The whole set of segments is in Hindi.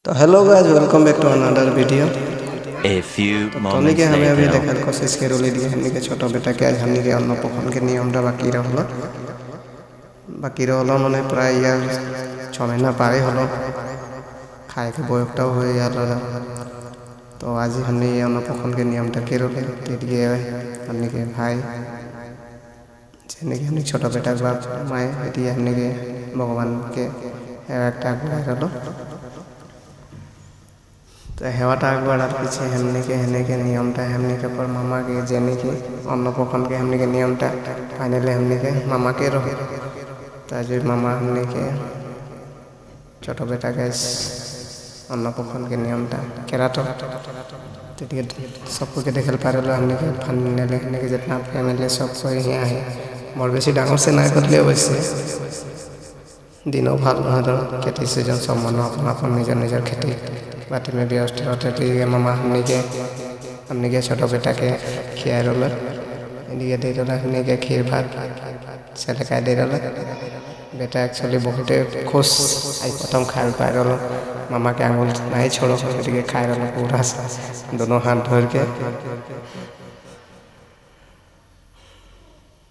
तो hello guys, welcome back to another video. A few तोनी के moments हमें अभी later. देखार कोशिश करो ली हमनी के छोटा बेटा के आज हमनी के अन्नपूर्णा के नियमटा बाकी रहलो माने प्राय यार 6 महीना पारे हलो खाए के बयसटाও হয়ে গেল। तो आज हमनी अन्नपूर्णा के नियमटा केरोले टिडिए हमनी के भाई जेने के हमनी छोटा बेटा के बाप माए एटी हमनी के भगवान के একটা গুড়াই হলো। तो हेवाटा अगबार पीछे हमने के नियमटा हमने के पर मामा के जेने की अन्नपूर्णा के हमने के नियमटा फाइनली हमने के मामा के रहो। तो आज मामा हमने के छोटा बेटा के अन्नपूर्णा के नियमटा केरा तो सबको के देखल पारे हमने के फाइनली हमने के जितना फैमिली सबको यहाँ है बड़ बेसी डांगर से ना कर ले वैसे दिनों भाल खेती सीजन सब मन अपन निजर निजर खेती बाटी में व्यस्त होते मामा हमने के छोटा बेटा के खिया रोल इनके दे रोल हमने के खीर भात से लगा दे रोल। बेटा एक्चुअली बहुत खुश आई प्रथम खाए पाए रोल मामा के आंगुल नहीं छोड़ो के खाए रोल पूरा दोनों हाथ धोर के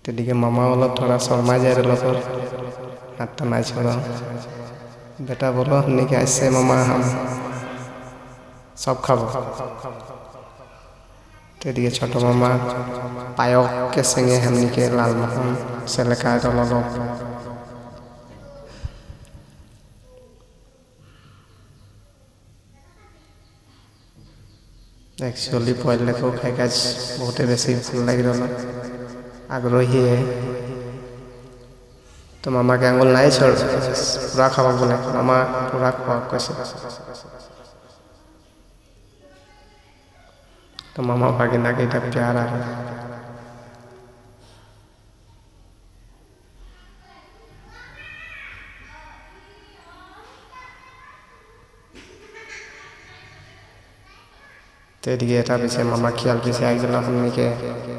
तो मामा वाला थोड़ा शर्मा जाए रोल पर हाथ तो नहीं छोड़ो। बेटा बोलो हमने के ऐसे मामा हम सब खाब तो छोटो मामा पायक के संगे हमनी के लाल मोहन से लेकर रोल एक्चुअली पहले को खाई बहुत बेसी भल लग रहा आग्रही है। तो मामा के आंगुल नहीं छोड़ पूरा खावा बोले मामा पूरा खुआ कैसे। तो मामा भागिना के प्यार आ पीछे मामा खियाल पीछे आई गल हमनी के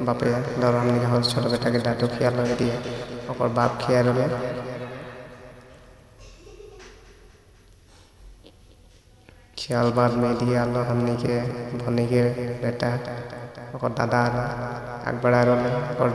बापे डर हमनी के छोटा बेटा के डाटो खियाल लगे दिए और बाप खिया रोले खियाल बाद में दिया लो हमनी के भनी के बेटा और दादा आग बढ़ा रोले और